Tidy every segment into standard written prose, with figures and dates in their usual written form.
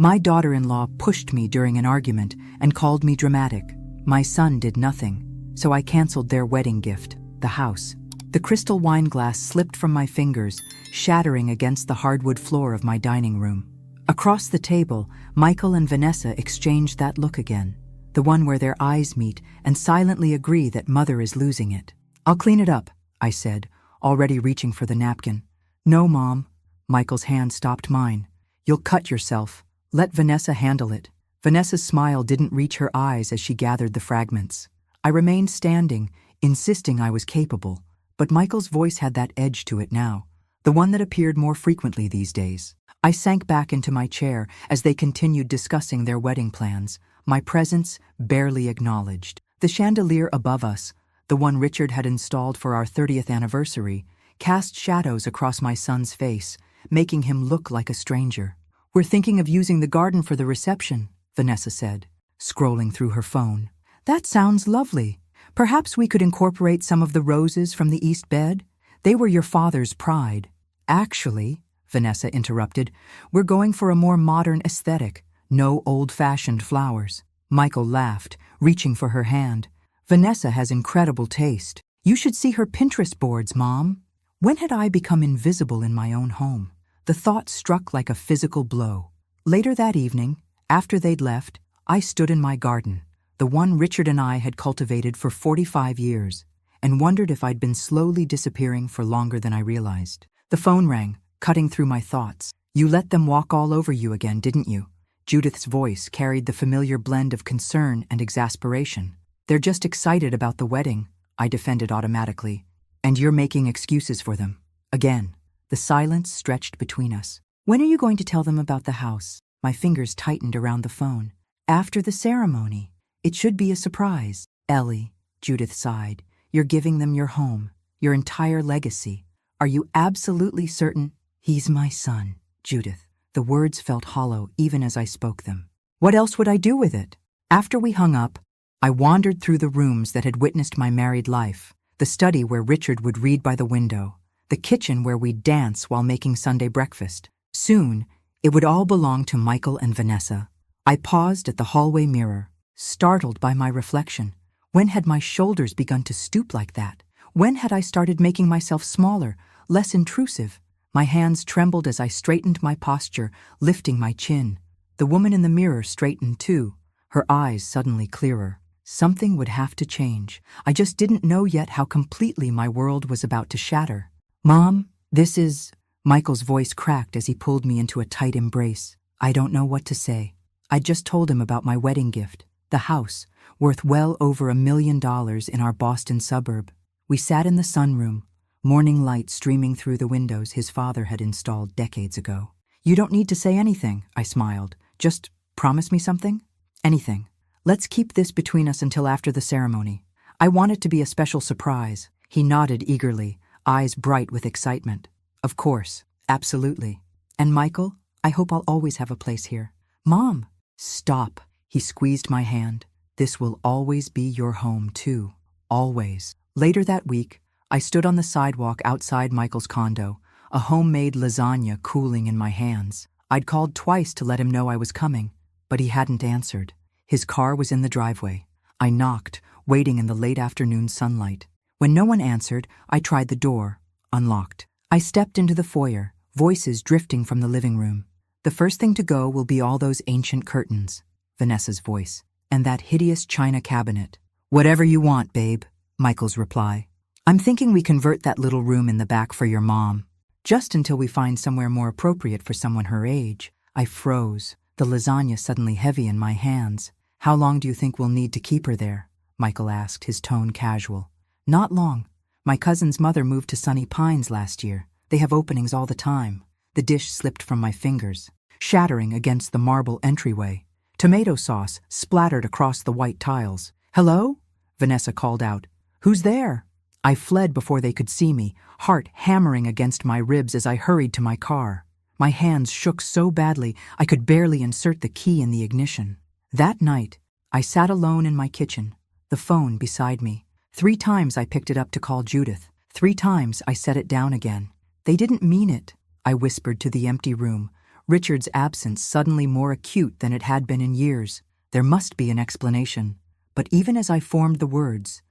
My daughter-in-law pushed me during an argument and called me dramatic. My son did nothing, so I canceled their wedding gift, the house. The crystal wine glass slipped from my fingers, shattering against the hardwood floor of my dining room. Across the table, Michael and Vanessa exchanged that look again, the one where their eyes meet and silently agree that mother is losing it. "I'll clean it up," I said, already reaching for the napkin. "No, Mom." Michael's hand stopped mine. "You'll cut yourself. Let Vanessa handle it." Vanessa's smile didn't reach her eyes as she gathered the fragments. I remained standing, insisting I was capable, but Michael's voice had that edge to it now, the one that appeared more frequently these days. I sank back into my chair as they continued discussing their wedding plans, my presence barely acknowledged. The chandelier above us, the one Richard had installed for our 30th anniversary, cast shadows across my son's face, making him look like a stranger. "We're thinking of using the garden for the reception," Vanessa said, scrolling through her phone. "That sounds lovely. Perhaps we could incorporate some of the roses from the east bed? They were your father's pride." "Actually," Vanessa interrupted, "we're going for a more modern aesthetic. No old-fashioned flowers." Michael laughed, reaching for her hand. "Vanessa has incredible taste. You should see her Pinterest boards, Mom." When had I become invisible in my own home? The thought struck like a physical blow. Later that evening, after they'd left, I stood in my garden, the one Richard and I had cultivated for 45 years, and wondered if I'd been slowly disappearing for longer than I realized. The phone rang, cutting through my thoughts. "You let them walk all over you again, didn't you?" Judith's voice carried the familiar blend of concern and exasperation. "They're just excited about the wedding," I defended automatically. "And you're making excuses for them." Again, the silence stretched between us. "When are you going to tell them about the house?" My fingers tightened around the phone. "After the ceremony. It should be a surprise." "Ellie," Judith sighed, "you're giving them your home, your entire legacy. Are you absolutely certain?" "He's my son, Judith." The words felt hollow even as I spoke them. "What else would I do with it?" After we hung up, I wandered through the rooms that had witnessed my married life, the study where Richard would read by the window, the kitchen where we'd dance while making Sunday breakfast. Soon, it would all belong to Michael and Vanessa. I paused at the hallway mirror, startled by my reflection. When had my shoulders begun to stoop like that? When had I started making myself smaller, less intrusive? My hands trembled as I straightened my posture, lifting my chin. The woman in the mirror straightened too, her eyes suddenly clearer. Something would have to change. I just didn't know yet how completely my world was about to shatter. "Mom, this is..." Michael's voice cracked as he pulled me into a tight embrace. I don't know what to say. I just told him about my wedding gift, the house, worth well over $1 million in our Boston suburb. We sat in the sunroom, morning light streaming through the windows his father had installed decades ago. "You don't need to say anything," I smiled. "Just promise me something?" "Anything. Let's keep this between us until after the ceremony. I want it to be a special surprise." He nodded eagerly, eyes bright with excitement. "Of course, absolutely. And Michael, I hope I'll always have a place here." "Mom!" "Stop." He squeezed my hand. "This will always be your home, too. Always." Later that week, I stood on the sidewalk outside Michael's condo, a homemade lasagna cooling in my hands. I'd called twice to let him know I was coming, but he hadn't answered. His car was in the driveway. I knocked, waiting in the late afternoon sunlight. When no one answered, I tried the door, unlocked. I stepped into the foyer, voices drifting from the living room. "The first thing to go will be all those ancient curtains," Vanessa's voice, "and that hideous china cabinet." "Whatever you want, babe," Michael's reply. "I'm thinking we convert that little room in the back for your mom. Just until we find somewhere more appropriate for someone her age." I froze, the lasagna suddenly heavy in my hands. "How long do you think we'll need to keep her there?" Michael asked, his tone casual. "Not long. My cousin's mother moved to Sunny Pines last year. They have openings all the time." The dish slipped from my fingers, shattering against the marble entryway. Tomato sauce splattered across the white tiles. "Hello?" Vanessa called out. "Who's there?" I fled before they could see me, heart hammering against my ribs as I hurried to my car. My hands shook so badly I could barely insert the key in the ignition. That night, I sat alone in my kitchen, the phone beside me. 3 times I picked it up to call Judith. 3 times I set it down again. "They didn't mean it," I whispered to the empty room, Richard's absence suddenly more acute than it had been in years. There must be an explanation. But even as I formed the words,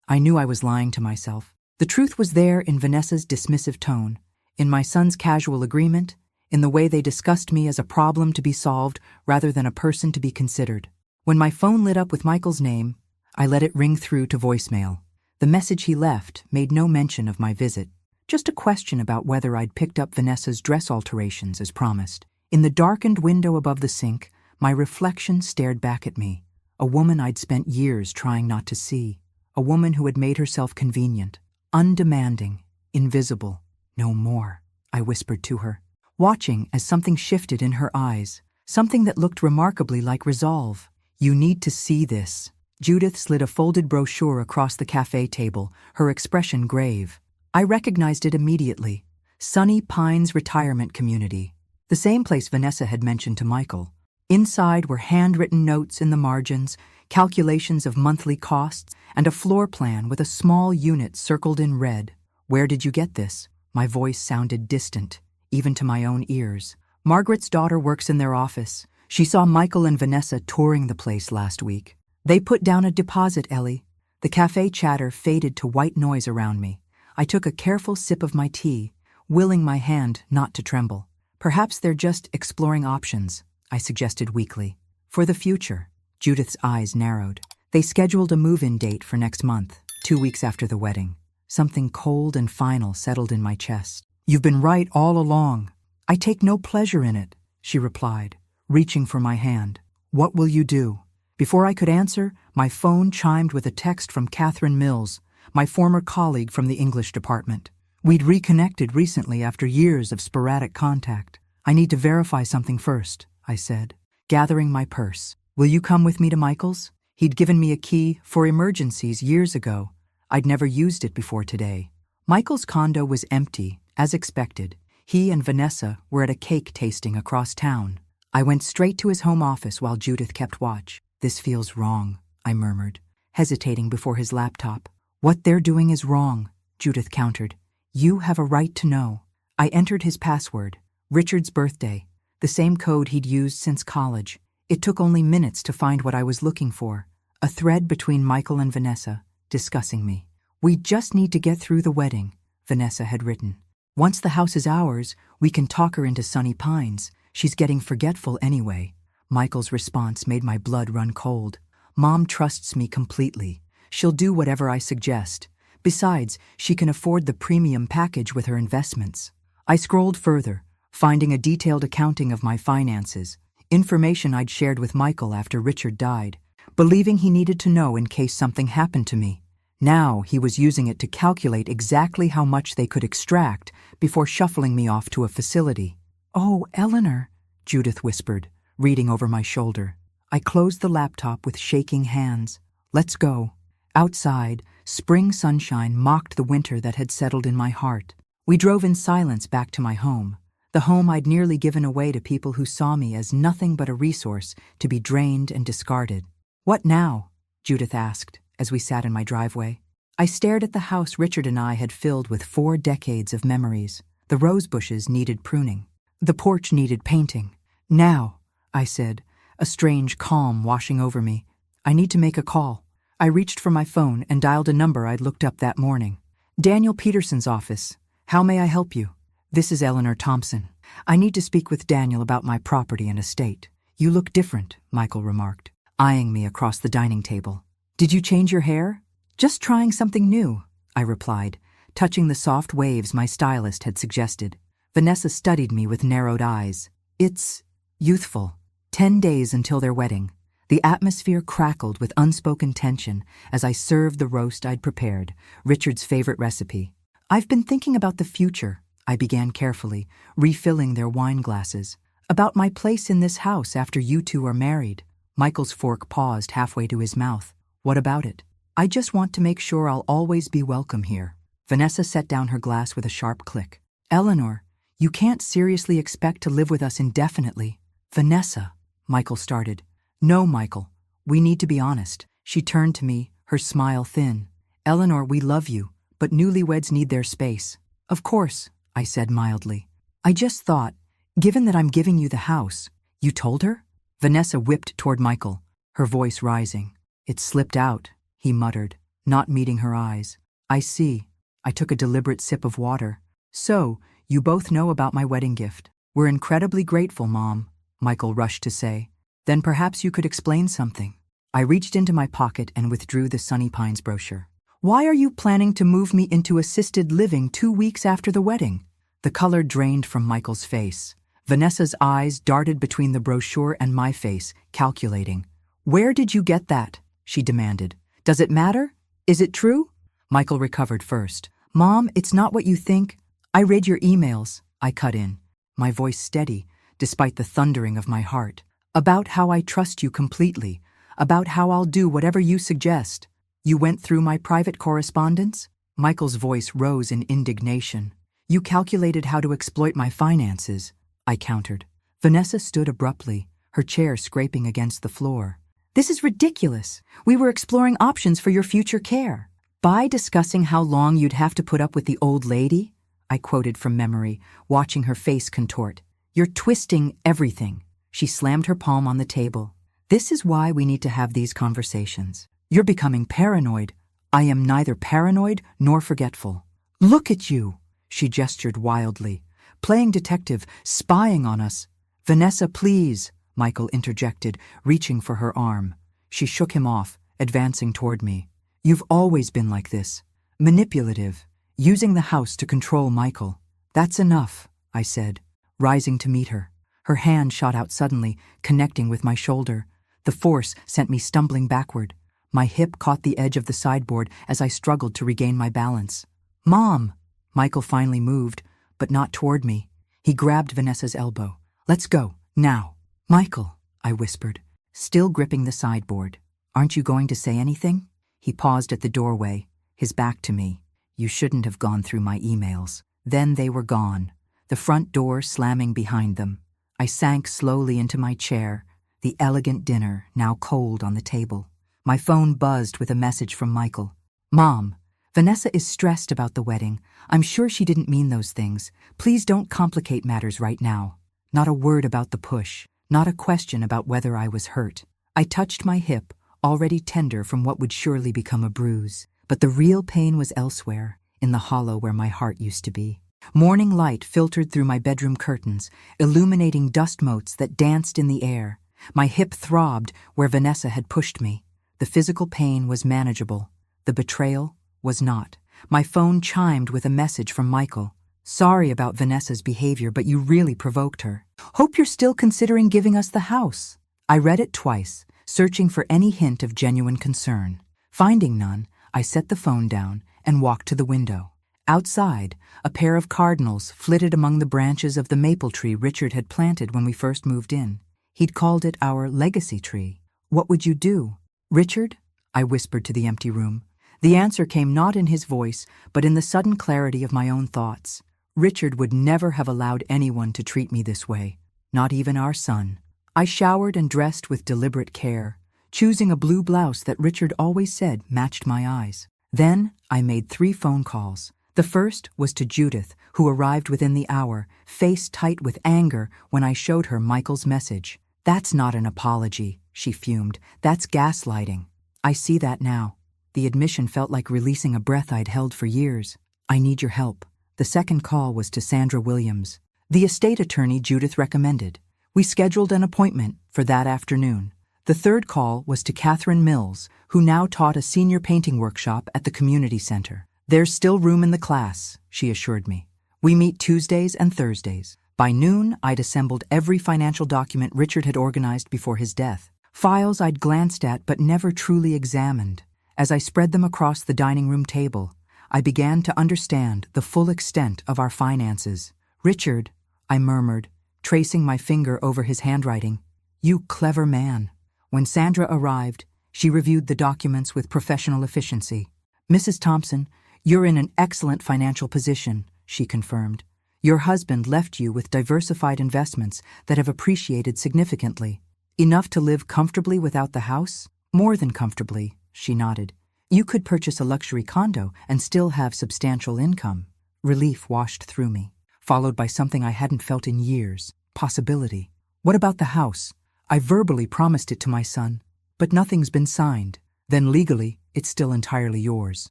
I knew I was lying to myself. The truth was there in Vanessa's dismissive tone, in my son's casual agreement, in the way they discussed me as a problem to be solved rather than a person to be considered. When my phone lit up with Michael's name, I let it ring through to voicemail. The message he left made no mention of my visit, just a question about whether I'd picked up Vanessa's dress alterations as promised. In the darkened window above the sink, my reflection stared back at me, a woman I'd spent years trying not to see, a woman who had made herself convenient, undemanding, invisible. No more, I whispered to her, watching as something shifted in her eyes, something that looked remarkably like resolve. You need to see this. Judith slid a folded brochure across the cafe table, her expression grave. I recognized it immediately. Sunny Pines Retirement Community. The same place Vanessa had mentioned to Michael. Inside were handwritten notes in the margins, calculations of monthly costs, and a floor plan with a small unit circled in red. Where did you get this? My voice sounded distant, even to my own ears. Margaret's daughter works in their office. She saw Michael and Vanessa touring the place last week. They put down a deposit, Ellie. The cafe chatter faded to white noise around me. I took a careful sip of my tea, willing my hand not to tremble. Perhaps they're just exploring options, I suggested weakly. For the future. Judith's eyes narrowed. They scheduled a move-in date for next month, 2 weeks after the wedding. Something cold and final settled in my chest. You've been right all along. I take no pleasure in it, she replied, reaching for my hand. What will you do? Before I could answer, my phone chimed with a text from Catherine Mills, my former colleague from the English department. We'd reconnected recently after years of sporadic contact. I need to verify something first, I said, gathering my purse. Will you come with me to Michael's? He'd given me a key for emergencies years ago. I'd never used it before today. Michael's condo was empty, as expected. He and Vanessa were at a cake tasting across town. I went straight to his home office while Judith kept watch. This feels wrong, I murmured, hesitating before his laptop. What they're doing is wrong, Judith countered. You have a right to know. I entered his password, Richard's birthday, the same code he'd used since college. It took only minutes to find what I was looking for, a thread between Michael and Vanessa, discussing me. We just need to get through the wedding, Vanessa had written. Once the house is ours, we can talk her into Sunny Pines. She's getting forgetful anyway. Michael's response made my blood run cold. Mom trusts me completely. She'll do whatever I suggest. Besides, she can afford the premium package with her investments. I scrolled further, finding a detailed accounting of my finances, information I'd shared with Michael after Richard died, believing he needed to know in case something happened to me. Now he was using it to calculate exactly how much they could extract before shuffling me off to a facility. Oh, Eleanor, Judith whispered, reading over my shoulder. I closed the laptop with shaking hands. Let's go. Outside, spring sunshine mocked the winter that had settled in my heart. We drove in silence back to my home, the home I'd nearly given away to people who saw me as nothing but a resource to be drained and discarded. What now? Judith asked, as we sat in my driveway. I stared at the house Richard and I had filled with 4 decades of memories. The rose bushes needed pruning. The porch needed painting. Now, I said, a strange calm washing over me. I need to make a call. I reached for my phone and dialed a number I'd looked up that morning. Daniel Peterson's office. How may I help you? This is Eleanor Thompson. I need to speak with Daniel about my property and estate. You look different, Michael remarked, eyeing me across the dining table. Did you change your hair? Just trying something new, I replied, touching the soft waves my stylist had suggested. Vanessa studied me with narrowed eyes. It's youthful. 10 days until their wedding. The atmosphere crackled with unspoken tension as I served the roast I'd prepared, Richard's favorite recipe. I've been thinking about the future, I began carefully, refilling their wine glasses. About my place in this house after you two are married. Michael's fork paused halfway to his mouth. What about it? I just want to make sure I'll always be welcome here. Vanessa set down her glass with a sharp click. Eleanor, you can't seriously expect to live with us indefinitely. Vanessa, Michael started. No, Michael, we need to be honest. She turned to me, her smile thin. Eleanor, we love you, but newlyweds need their space. Of course, I said mildly. I just thought, Given that I'm giving you the house, you told her? Vanessa whipped toward Michael, her voice rising. It slipped out, he muttered, not meeting her eyes. I see. I took a deliberate sip of water. So, you both know about my wedding gift. We're incredibly grateful, Mom, Michael rushed to say. Then perhaps you could explain something. I reached into my pocket and withdrew the Sunny Pines brochure. Why are you planning to move me into assisted living 2 weeks after the wedding? The color drained from Michael's face. Vanessa's eyes darted between the brochure and my face, calculating. Where did you get that? She demanded. Does it matter? Is it true? Michael recovered first. Mom, it's not what you think. I read your emails, I cut in, my voice steady, despite the thundering of my heart. About how I trust you completely, about how I'll do whatever you suggest. You went through my private correspondence? Michael's voice rose in indignation. You calculated how to exploit my finances, I countered. Vanessa stood abruptly, her chair scraping against the floor. This is ridiculous. We were exploring options for your future care. By discussing how long you'd have to put up with the old lady? I quoted from memory, watching her face contort. You're twisting everything. She slammed her palm on the table. This is why we need to have these conversations. You're becoming paranoid. I am neither paranoid nor forgetful. Look at you, she gestured wildly. Playing detective, spying on us. Vanessa, please, Michael interjected, reaching for her arm. She shook him off, advancing toward me. You've always been like this. Manipulative. Using the house to control Michael. That's enough, I said, rising to meet her. Her hand shot out suddenly, connecting with my shoulder. The force sent me stumbling backward. My hip caught the edge of the sideboard as I struggled to regain my balance. Mom! Michael finally moved, but not toward me. He grabbed Vanessa's elbow. Let's go, now. Michael, I whispered, still gripping the sideboard. Aren't you going to say anything? He paused at the doorway, his back to me. You shouldn't have gone through my emails. Then they were gone, the front door slamming behind them. I sank slowly into my chair, the elegant dinner now cold on the table. My phone buzzed with a message from Michael. Mom, Vanessa is stressed about the wedding. I'm sure she didn't mean those things. Please don't complicate matters right now. Not a word about the push, not a question about whether I was hurt. I touched my hip, already tender from what would surely become a bruise. But the real pain was elsewhere, in the hollow where my heart used to be. Morning light filtered through my bedroom curtains, illuminating dust motes that danced in the air. My hip throbbed where Vanessa had pushed me. The physical pain was manageable. The betrayal was not. My phone chimed with a message from Michael. Sorry about Vanessa's behavior, but you really provoked her. Hope you're still considering giving us the house. I read it twice, searching for any hint of genuine concern. Finding none, I set the phone down and walked to the window. Outside, a pair of cardinals flitted among the branches of the maple tree Richard had planted when we first moved in. He'd called it our legacy tree. What would you do? Richard? I whispered to the empty room. The answer came not in his voice, but in the sudden clarity of my own thoughts. Richard would never have allowed anyone to treat me this way, not even our son. I showered and dressed with deliberate care, choosing a blue blouse that Richard always said matched my eyes. Then I made 3 phone calls. The first was to Judith, who arrived within the hour, face tight with anger when I showed her Michael's message. That's not an apology, she fumed. That's gaslighting. I see that now. The admission felt like releasing a breath I'd held for years. I need your help. The second call was to Sandra Williams, the estate attorney Judith recommended. We scheduled an appointment for that afternoon. The third call was to Catherine Mills, who now taught a senior painting workshop at the community center. There's still room in the class, she assured me. We meet Tuesdays and Thursdays. By noon, I'd assembled every financial document Richard had organized before his death. Files I'd glanced at but never truly examined. As I spread them across the dining room table, I began to understand the full extent of our finances. Richard, I murmured, tracing my finger over his handwriting. You clever man. When Sandra arrived, she reviewed the documents with professional efficiency. Mrs. Thompson, you're in an excellent financial position, she confirmed. Your husband left you with diversified investments that have appreciated significantly. Enough to live comfortably without the house? More than comfortably, she nodded. You could purchase a luxury condo and still have substantial income. Relief washed through me, followed by something I hadn't felt in years. possibility. What about the house? I verbally promised it to my son, but nothing's been signed. Then legally, it's still entirely yours.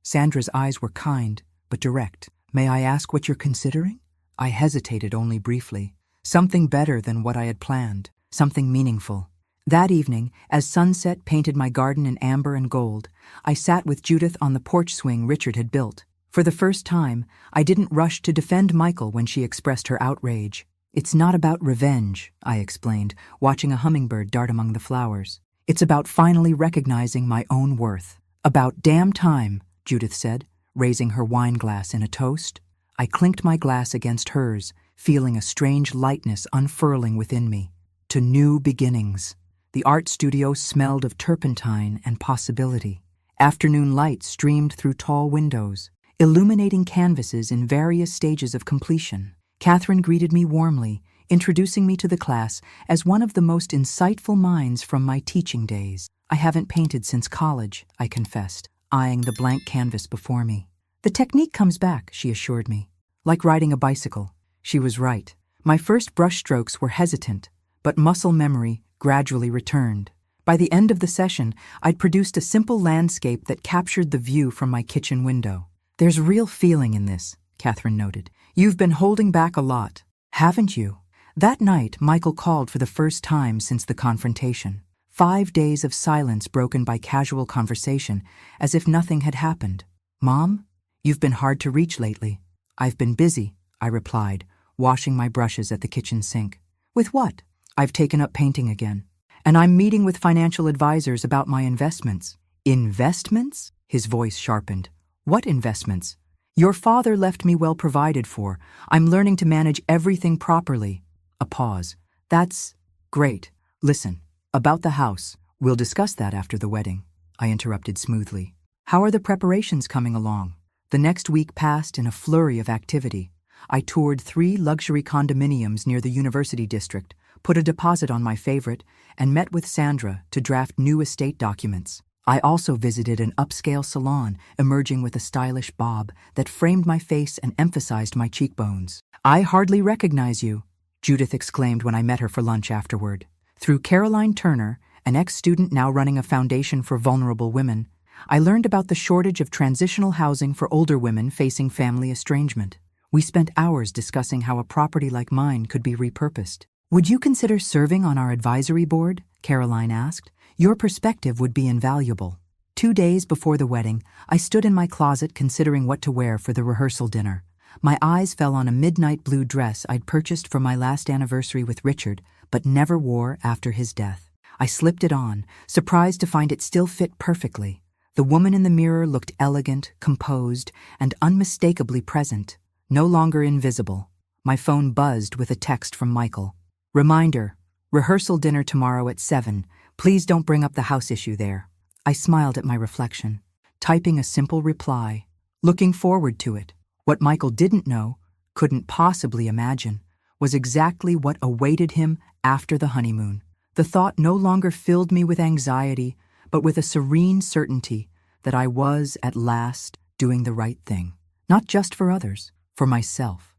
Sandra's eyes were kind, but direct. May I ask what you're considering? I hesitated only briefly. Something better than what I had planned. Something meaningful. That evening, as sunset painted my garden in amber and gold, I sat with Judith on the porch swing Richard had built. For the first time, I didn't rush to defend Michael when she expressed her outrage. It's not about revenge, I explained, watching a hummingbird dart among the flowers. It's about finally recognizing my own worth. About damn time, Judith said, raising her wine glass in a toast. I clinked my glass against hers, feeling a strange lightness unfurling within me. To new beginnings. The art studio smelled of turpentine and possibility. Afternoon light streamed through tall windows, illuminating canvases in various stages of completion. Catherine greeted me warmly, introducing me to the class as one of the most insightful minds from my teaching days. I haven't painted since college, I confessed, eyeing the blank canvas before me. The technique comes back, she assured me. Like riding a bicycle. She was right. My first brushstrokes were hesitant, but muscle memory gradually returned. By the end of the session, I'd produced a simple landscape that captured the view from my kitchen window. There's real feeling in this, Catherine noted. You've been holding back a lot, haven't you? That night, Michael called for the first time since the confrontation. 5 days of silence broken by casual conversation, as if nothing had happened. Mom, you've been hard to reach lately. I've been busy, I replied, washing my brushes at the kitchen sink. With what? I've taken up painting again. And I'm meeting with financial advisors about my investments. Investments? His voice sharpened. What investments? Your father left me well provided for. I'm learning to manage everything properly. A pause. That's great. Listen, about the house. We'll discuss that after the wedding. I interrupted smoothly. How are the preparations coming along? The next week passed in a flurry of activity. I toured 3 luxury condominiums near the University District, put a deposit on my favorite, and met with Sandra to draft new estate documents. I also visited an upscale salon, emerging with a stylish bob that framed my face and emphasized my cheekbones. I hardly recognize you, Judith exclaimed when I met her for lunch afterward. Through Caroline Turner, an ex-student now running a foundation for vulnerable women, I learned about the shortage of transitional housing for older women facing family estrangement. We spent hours discussing how a property like mine could be repurposed. Would you consider serving on our advisory board? Caroline asked. Your perspective would be invaluable. 2 days before the wedding, I stood in my closet considering what to wear for the rehearsal dinner. My eyes fell on a midnight blue dress I'd purchased for my last anniversary with Richard, but never wore after his death. I slipped it on, surprised to find it still fit perfectly. The woman in the mirror looked elegant, composed, and unmistakably present, no longer invisible. My phone buzzed with a text from Michael. Reminder, rehearsal dinner tomorrow at 7. Please don't bring up the house issue there. I smiled at my reflection, typing a simple reply, looking forward to it. What Michael didn't know, couldn't possibly imagine, was exactly what awaited him after the honeymoon. The thought no longer filled me with anxiety, but with a serene certainty that I was, at last, doing the right thing. Not just for others, for myself.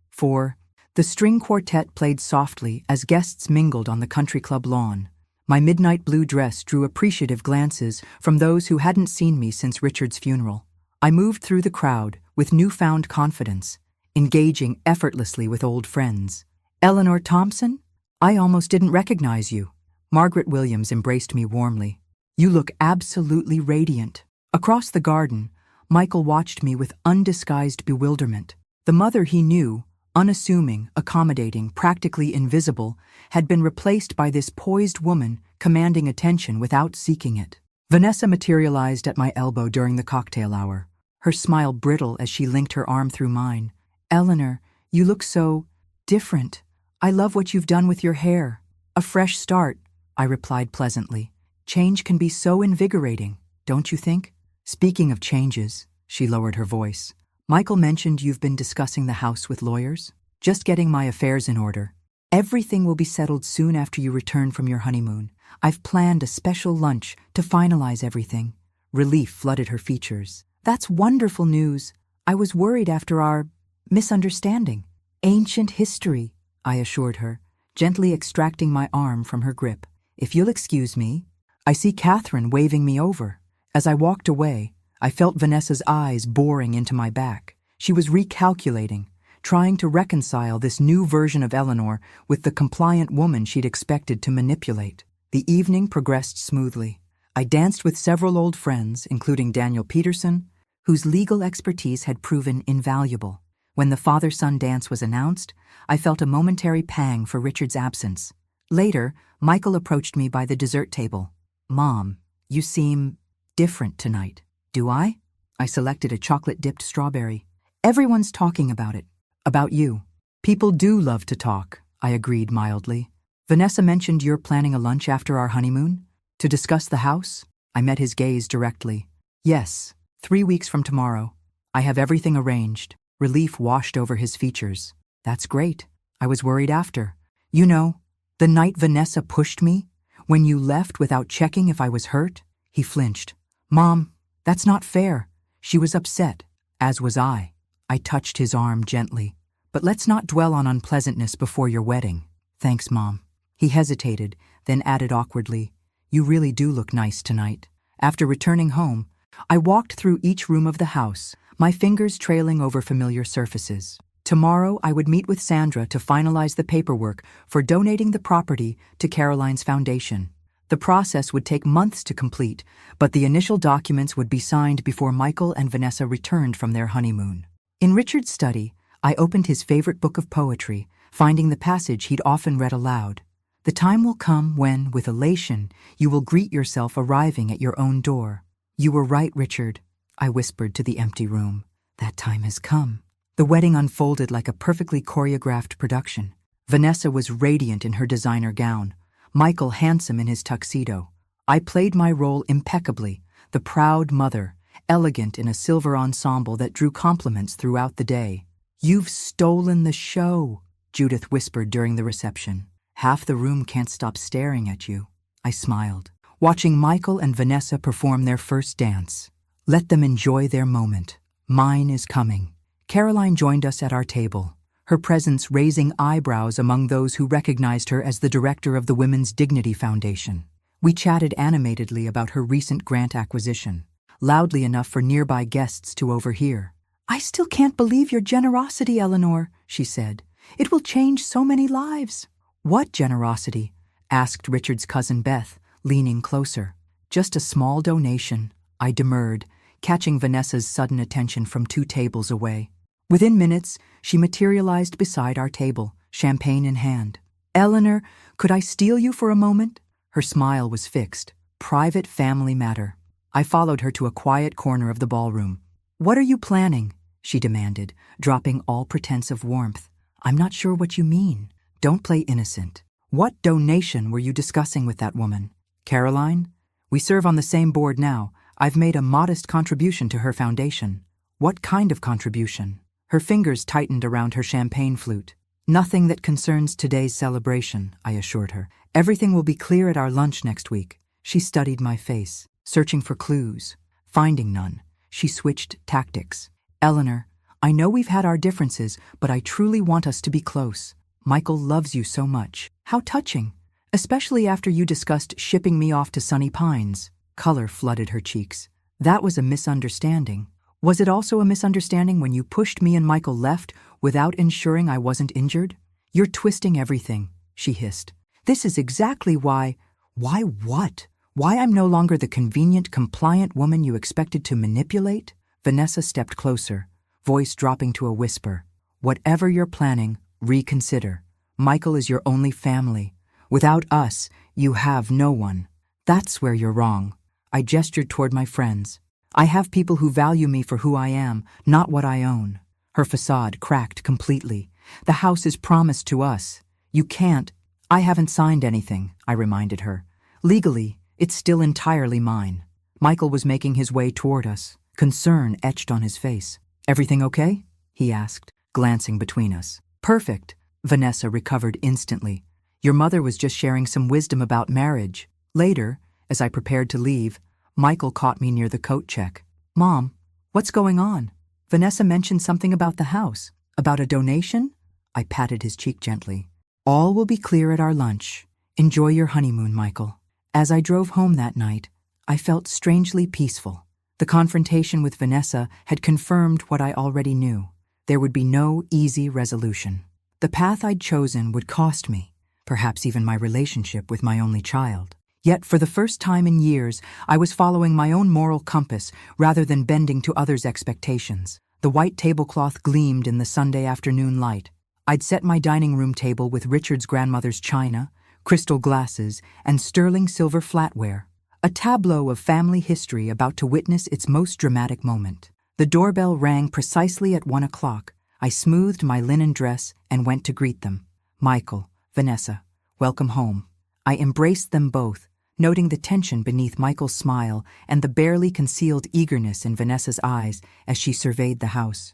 The string quartet played softly as guests mingled on the country club lawn. My midnight blue dress drew appreciative glances from those who hadn't seen me since Richard's funeral. I moved through the crowd with newfound confidence, engaging effortlessly with old friends. Eleanor Thompson? I almost didn't recognize you. Margaret Williams embraced me warmly. You look absolutely radiant. Across the garden, Michael watched me with undisguised bewilderment. The mother he knew, unassuming, accommodating, practically invisible, had been replaced by this poised woman commanding attention without seeking it. Vanessa materialized at my elbow during the cocktail hour, her smile brittle as she linked her arm through mine. Eleanor, you look so different. I love what you've done with your hair. A fresh start, I replied pleasantly. Change can be so invigorating, don't you think? Speaking of changes, she lowered her voice. Michael mentioned you've been discussing the house with lawyers? Just getting my affairs in order. Everything will be settled soon after you return from your honeymoon. I've planned a special lunch to finalize everything. Relief flooded her features. That's wonderful news. I was worried after our misunderstanding. Ancient history, I assured her, gently extracting my arm from her grip. "If you'll excuse me." I see Catherine waving me over. As I walked away, I felt Vanessa's eyes boring into my back. She was recalculating, trying to reconcile this new version of Eleanor with the compliant woman she'd expected to manipulate. The evening progressed smoothly. I danced with several old friends, including Daniel Peterson, whose legal expertise had proven invaluable. When the father-son dance was announced, I felt a momentary pang for Richard's absence. Later, Michael approached me by the dessert table. "Mom, you seem different tonight." "Do I?" I selected a chocolate-dipped strawberry. "Everyone's talking about it. About you." "People do love to talk," I agreed mildly. "Vanessa mentioned you're planning a lunch after our honeymoon? To discuss the house?" I met his gaze directly. "Yes, 3 weeks from tomorrow. I have everything arranged." Relief washed over his features. "That's great. I was worried after. You know, the night Vanessa pushed me, when you left without checking if I was hurt?" He flinched. "Mom, that's not fair." She was upset, as was I. I touched his arm gently. "But let's not dwell on unpleasantness before your wedding." "Thanks, Mom." He hesitated, then added awkwardly, "You really do look nice tonight." After returning home, I walked through each room of the house, my fingers trailing over familiar surfaces. Tomorrow I would meet with Sandra to finalize the paperwork for donating the property to Caroline's foundation. The process would take months to complete, but the initial documents would be signed before Michael and Vanessa returned from their honeymoon. In Richard's study, I opened his favorite book of poetry, finding the passage he'd often read aloud. "The time will come when, with elation, you will greet yourself arriving at your own door." "You were right, Richard," I whispered to the empty room. "That time has come." The wedding unfolded like a perfectly choreographed production. Vanessa was radiant in her designer gown, Michael handsome in his tuxedo. I played my role impeccably, the proud mother, elegant in a silver ensemble that drew compliments throughout the day. "You've stolen the show," Judith whispered during the reception. "Half the room can't stop staring at you." I smiled, watching Michael and Vanessa perform their first dance. Let them enjoy their moment. Mine is coming. Caroline joined us at our table, her presence raising eyebrows among those who recognized her as the director of the Women's Dignity Foundation. We chatted animatedly about her recent grant acquisition, loudly enough for nearby guests to overhear. "I still can't believe your generosity, Eleanor," she said. "It will change so many lives." "What generosity?" asked Richard's cousin Beth, leaning closer. "Just a small donation," I demurred, catching Vanessa's sudden attention from 2 tables away. Within minutes, she materialized beside our table, champagne in hand. "Eleanor, could I steal you for a moment?" Her smile was fixed. "Private family matter." I followed her to a quiet corner of the ballroom. "What are you planning?" she demanded, dropping all pretense of warmth. "I'm not sure what you mean." "Don't play innocent. What donation were you discussing with that woman?" "Caroline? We serve on the same board now. I've made a modest contribution to her foundation." "What kind of contribution?" Her fingers tightened around her champagne flute. "Nothing that concerns today's celebration," I assured her. "Everything will be clear at our lunch next week." She studied my face, searching for clues. Finding none, she switched tactics. "Eleanor, I know we've had our differences, but I truly want us to be close. Michael loves you so much." "How touching, especially after you discussed shipping me off to Sunny Pines." Color flooded her cheeks. "That was a misunderstanding." "Was it also a misunderstanding when you pushed me and Michael left without ensuring I wasn't injured?" "You're twisting everything," she hissed. "This is exactly why—" "Why what? Why I'm no longer the convenient, compliant woman you expected to manipulate?" Vanessa stepped closer, voice dropping to a whisper. "Whatever you're planning, reconsider. Michael is your only family. Without us, you have no one." "That's where you're wrong." I gestured toward my friends. "I have people who value me for who I am, not what I own." Her facade cracked completely. "The house is promised to us. You can't—" "I haven't signed anything," I reminded her. "Legally, it's still entirely mine." Michael was making his way toward us, concern etched on his face. "Everything okay?" he asked, glancing between us. "Perfect." Vanessa recovered instantly. "Your mother was just sharing some wisdom about marriage." Later, as I prepared to leave, Michael caught me near the coat check. "Mom, what's going on?" Vanessa mentioned something about the house. "About a donation?" I patted his cheek gently. All will be clear at our lunch. Enjoy your honeymoon, Michael. As I drove home that night, I felt strangely peaceful. The confrontation with Vanessa had confirmed what I already knew. There would be no easy resolution. The path I'd chosen would cost me, perhaps even my relationship with my only child. Yet for the first time in years, I was following my own moral compass rather than bending to others' expectations. The white tablecloth gleamed in the Sunday afternoon light. I'd set my dining room table with Richard's grandmother's china, crystal glasses, and sterling silver flatware, a tableau of family history about to witness its most dramatic moment. The doorbell rang precisely at 1 o'clock. I smoothed my linen dress and went to greet them. Michael, Vanessa, welcome home. I embraced them both, noting the tension beneath Michael's smile and the barely concealed eagerness in Vanessa's eyes as she surveyed the house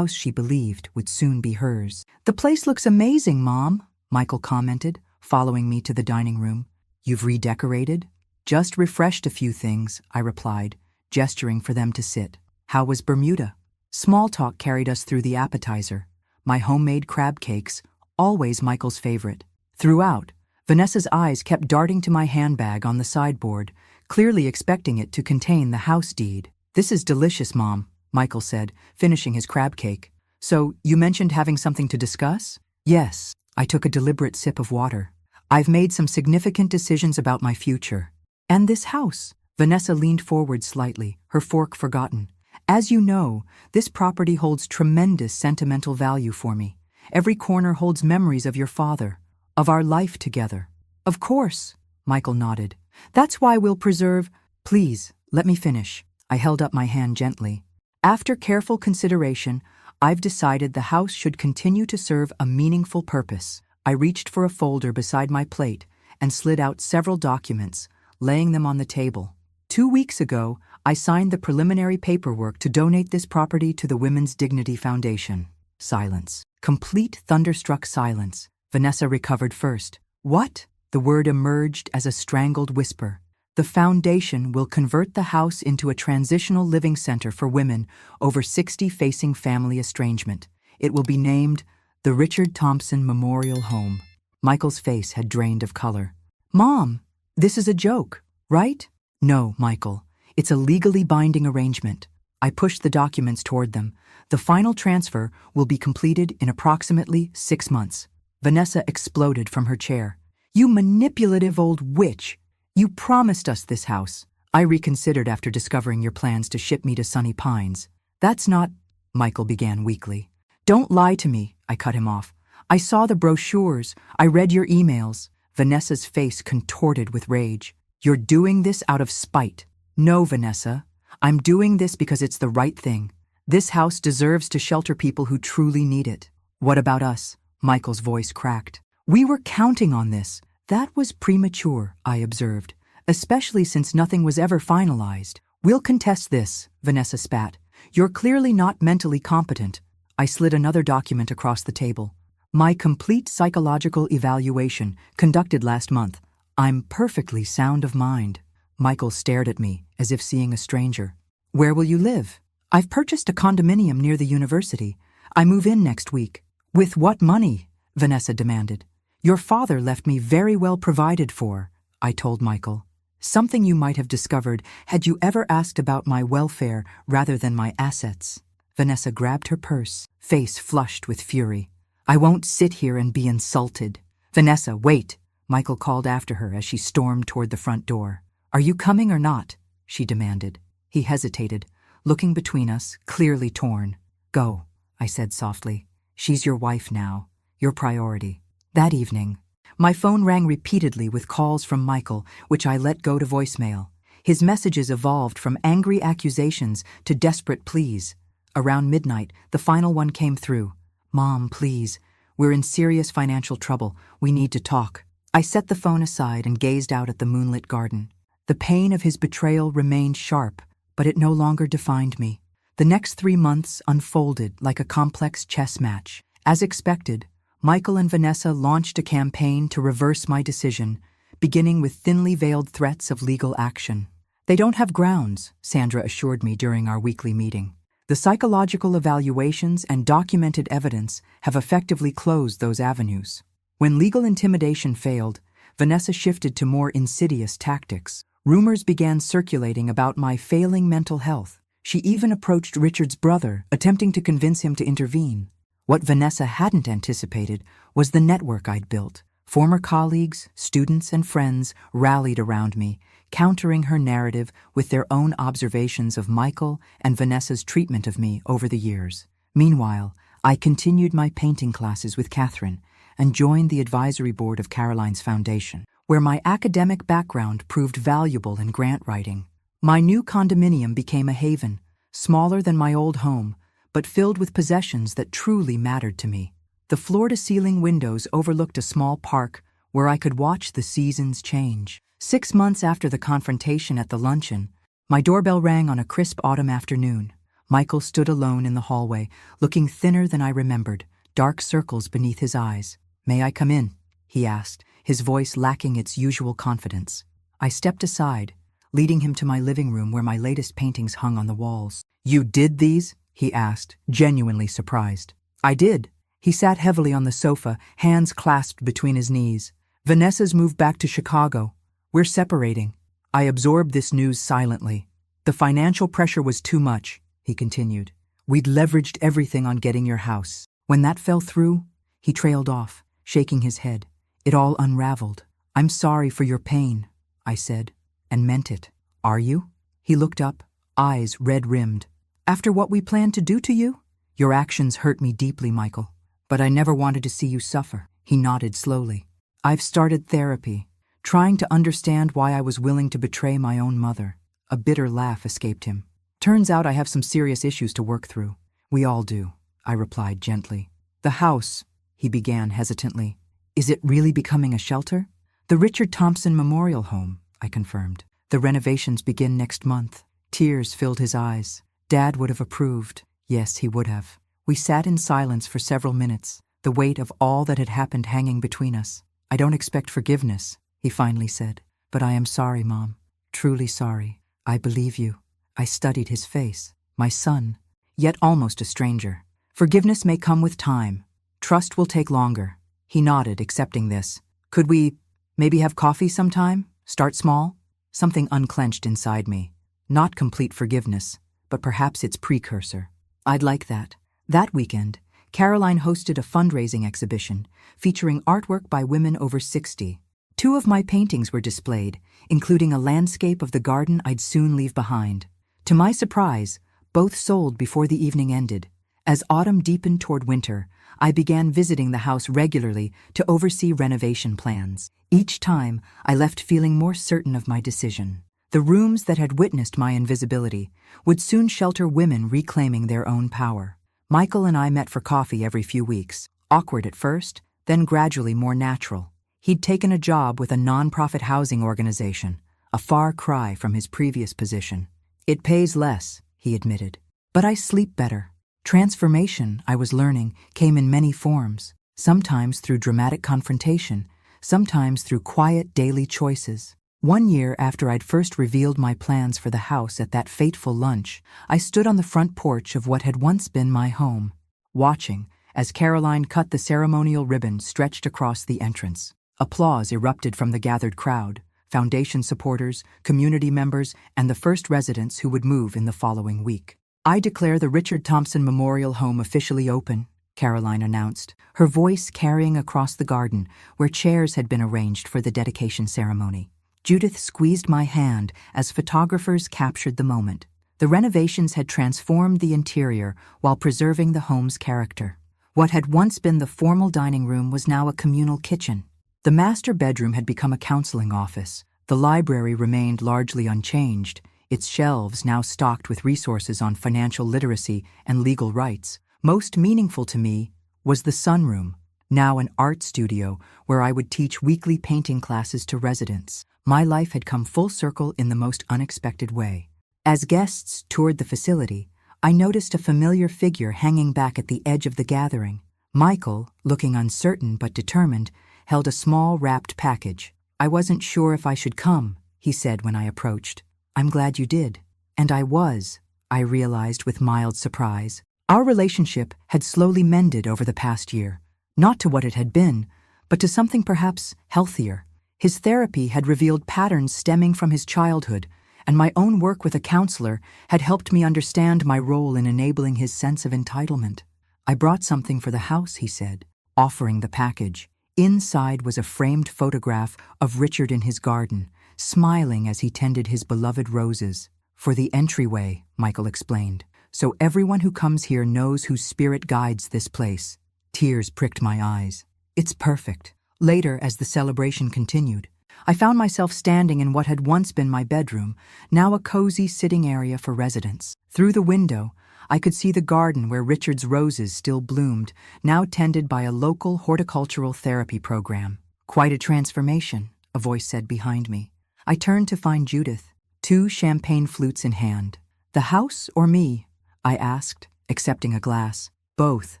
she believed would soon be hers. "The place looks amazing, Mom," Michael commented, following me to the dining room. "You've redecorated?" "Just refreshed a few things," I replied, gesturing for them to sit. "How was Bermuda?" Small talk carried us through the appetizer. My homemade crab cakes, always Michael's favorite. Throughout, Vanessa's eyes kept darting to my handbag on the sideboard, clearly expecting it to contain the house deed. "This is delicious, Mom," Michael said, finishing his crab cake. "So, you mentioned having something to discuss?" "Yes." I took a deliberate sip of water. "I've made some significant decisions about my future. And this house." Vanessa leaned forward slightly, her fork forgotten. "As you know, this property holds tremendous sentimental value for me. Every corner holds memories of your father, of our life together." "Of course," Michael nodded. "That's why we'll preserve—" "Please, let me finish." I held up my hand gently. "After careful consideration, I've decided the house should continue to serve a meaningful purpose." I reached for a folder beside my plate and slid out several documents, laying them on the table. 2 weeks ago, I signed the preliminary paperwork to donate this property to the Women's Dignity Foundation. Silence. Complete thunderstruck silence. Vanessa recovered first. "What?" The word emerged as a strangled whisper. "The foundation will convert the house into a transitional living center for women over 60 facing family estrangement. It will be named the Richard Thompson Memorial Home." Michael's face had drained of color. "Mom, this is a joke, right?" "No, Michael. It's a legally binding arrangement." I pushed the documents toward them. "The final transfer will be completed in approximately 6 months. Vanessa exploded from her chair. "You manipulative old witch! You promised us this house." "I reconsidered after discovering your plans to ship me to Sunny Pines." "That's not—" Michael began weakly. "Don't lie to me," I cut him off. "I saw the brochures. I read your emails." Vanessa's face contorted with rage. "You're doing this out of spite." "No, Vanessa. I'm doing this because it's the right thing. This house deserves to shelter people who truly need it." "What about us?" Michael's voice cracked. "We were counting on this." "That was premature," I observed, "especially since nothing was ever finalized." "We'll contest this," Vanessa spat. "You're clearly not mentally competent." I slid another document across the table. "My complete psychological evaluation, conducted last month. I'm perfectly sound of mind." Michael stared at me, as if seeing a stranger. "Where will you live?" "I've purchased a condominium near the university. I move in next week." "With what money?" Vanessa demanded. "Your father left me very well provided for," I told Michael. "Something you might have discovered had you ever asked about my welfare rather than my assets." Vanessa grabbed her purse, face flushed with fury. "I won't sit here and be insulted." "Vanessa, wait," Michael called after her as she stormed toward the front door. "Are you coming or not?" she demanded. He hesitated, looking between us, clearly torn. "Go," I said softly. "She's your wife now, your priority." That evening, my phone rang repeatedly with calls from Michael, which I let go to voicemail. His messages evolved from angry accusations to desperate pleas. Around midnight, the final one came through. "Mom, please. We're in serious financial trouble. We need to talk." I set the phone aside and gazed out at the moonlit garden. The pain of his betrayal remained sharp, but it no longer defined me. The next 3 months unfolded like a complex chess match. As expected, Michael and Vanessa launched a campaign to reverse my decision, beginning with thinly veiled threats of legal action. "They don't have grounds," Sandra assured me during our weekly meeting. "The psychological evaluations and documented evidence have effectively closed those avenues." When legal intimidation failed, Vanessa shifted to more insidious tactics. Rumors began circulating about my failing mental health. She even approached Richard's brother, attempting to convince him to intervene. What Vanessa hadn't anticipated was the network I'd built. Former colleagues, students, and friends rallied around me, countering her narrative with their own observations of Michael and Vanessa's treatment of me over the years. Meanwhile, I continued my painting classes with Catherine and joined the advisory board of Caroline's foundation, where my academic background proved valuable in grant writing. My new condominium became a haven, smaller than my old home, but filled with possessions that truly mattered to me. The floor-to-ceiling windows overlooked a small park where I could watch the seasons change. 6 months after the confrontation at the luncheon, my doorbell rang on a crisp autumn afternoon. Michael stood alone in the hallway, looking thinner than I remembered, dark circles beneath his eyes. "May I come in?" he asked, his voice lacking its usual confidence. I stepped aside, leading him to my living room where my latest paintings hung on the walls. "You did these?" he asked, genuinely surprised. "I did." He sat heavily on the sofa, hands clasped between his knees. "Vanessa's moved back to Chicago. We're separating." I absorbed this news silently. "The financial pressure was too much," he continued. "We'd leveraged everything on getting your house. When that fell through," he trailed off, shaking his head. "It all unraveled. I'm sorry for your pain," I said, and meant it. "Are you?" He looked up, eyes red-rimmed. "After what we planned to do to you? Your actions hurt me deeply, Michael. But I never wanted to see you suffer." He nodded slowly. "I've started therapy, trying to understand why I was willing to betray my own mother." A bitter laugh escaped him. "Turns out I have some serious issues to work through." "We all do," I replied gently. "The house," he began hesitantly. "Is it really becoming a shelter?" "The Richard Thompson Memorial Home," I confirmed. "The renovations begin next month." Tears filled his eyes. Dad would have approved. Yes, he would have. We sat in silence for several minutes, the weight of all that had happened hanging between us. "I don't expect forgiveness," he finally said. "But I am sorry, Mom. Truly sorry. I believe you." I studied his face. My son, yet almost a stranger. "Forgiveness may come with time. Trust will take longer." He nodded, accepting this. "Could we maybe have coffee sometime? Start small?" Something unclenched inside me. Not complete forgiveness, but perhaps its precursor. "I'd like that." That weekend, Caroline hosted a fundraising exhibition featuring artwork by women over 60. 2 of my paintings were displayed, including a landscape of the garden I'd soon leave behind. To my surprise, both sold before the evening ended. As autumn deepened toward winter, I began visiting the house regularly to oversee renovation plans. Each time, I left feeling more certain of my decision. The rooms that had witnessed my invisibility would soon shelter women reclaiming their own power. Michael and I met for coffee every few weeks, awkward at first, then gradually more natural. He'd taken a job with a nonprofit housing organization, a far cry from his previous position. "It pays less," he admitted, "but I sleep better." Transformation, I was learning, came in many forms, sometimes through dramatic confrontation, sometimes through quiet daily choices. 1 year after I'd first revealed my plans for the house at that fateful lunch, I stood on the front porch of what had once been my home, watching as Caroline cut the ceremonial ribbon stretched across the entrance. Applause erupted from the gathered crowd, foundation supporters, community members, and the first residents who would move in the following week. "I declare the Richard Thompson Memorial Home officially open," Caroline announced, her voice carrying across the garden where chairs had been arranged for the dedication ceremony. Judith squeezed my hand as photographers captured the moment. The renovations had transformed the interior while preserving the home's character. What had once been the formal dining room was now a communal kitchen. The master bedroom had become a counseling office. The library remained largely unchanged, its shelves now stocked with resources on financial literacy and legal rights. Most meaningful to me was the sunroom, now an art studio where I would teach weekly painting classes to residents. My life had come full circle in the most unexpected way. As guests toured the facility, I noticed a familiar figure hanging back at the edge of the gathering. Michael, looking uncertain but determined, held a small wrapped package. "I wasn't sure if I should come," he said when I approached. "I'm glad you did." And I was, I realized with mild surprise. Our relationship had slowly mended over the past year, not to what it had been, but but to something perhaps healthier. His therapy had revealed patterns stemming from his childhood, and my own work with a counselor had helped me understand my role in enabling his sense of entitlement. "I brought something for the house," he said, offering the package. Inside was a framed photograph of Richard in his garden, smiling as he tended his beloved roses. "For the entryway," Michael explained, "so everyone who comes here knows whose spirit guides this place." Tears pricked my eyes. "It's perfect." Later, as the celebration continued, I found myself standing in what had once been my bedroom, now a cozy sitting area for residents. Through the window, I could see the garden where Richard's roses still bloomed, now tended by a local horticultural therapy program. "Quite a transformation," a voice said behind me. I turned to find Judith, 2 champagne flutes in hand. "The house or me?" I asked, accepting a glass. "Both."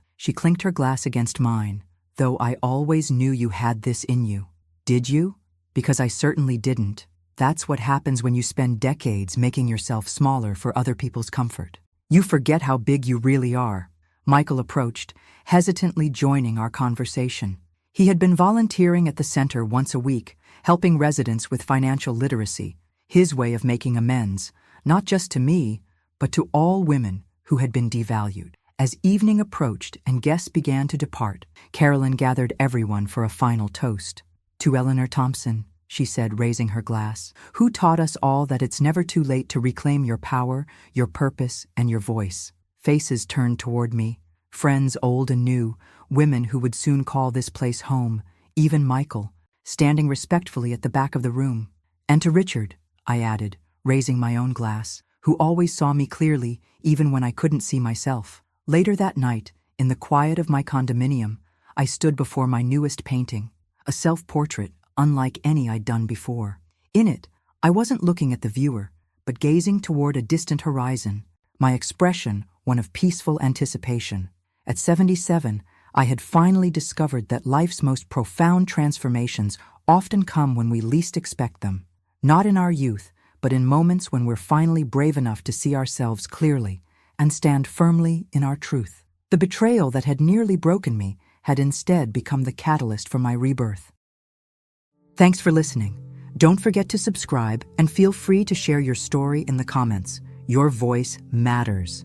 She clinked her glass against mine. "Though I always knew you had this in you." "Did you?" "Because I certainly didn't. That's what happens when you spend decades making yourself smaller for other people's comfort. You forget how big you really are." Michael approached, hesitantly joining our conversation. He had been volunteering at the center once a week, helping residents with financial literacy, his way of making amends, not just to me, but to all women who had been devalued. As evening approached and guests began to depart, Carolyn gathered everyone for a final toast. "To Eleanor Thompson," she said, raising her glass, "who taught us all that it's never too late to reclaim your power, your purpose, and your voice." Faces turned toward me, friends old and new, women who would soon call this place home, even Michael, standing respectfully at the back of the room. "And to Richard," I added, raising my own glass, "who always saw me clearly, even when I couldn't see myself." Later that night, in the quiet of my condominium, I stood before my newest painting, a self-portrait unlike any I'd done before. In it, I wasn't looking at the viewer, but gazing toward a distant horizon, my expression one of peaceful anticipation. At 77, I had finally discovered that life's most profound transformations often come when we least expect them, not in our youth, but in moments when we're finally brave enough to see ourselves clearly and stand firmly in our truth. The betrayal that had nearly broken me had instead become the catalyst for my rebirth. Thanks for listening. Don't forget to subscribe and feel free to share your story in the comments. Your voice matters.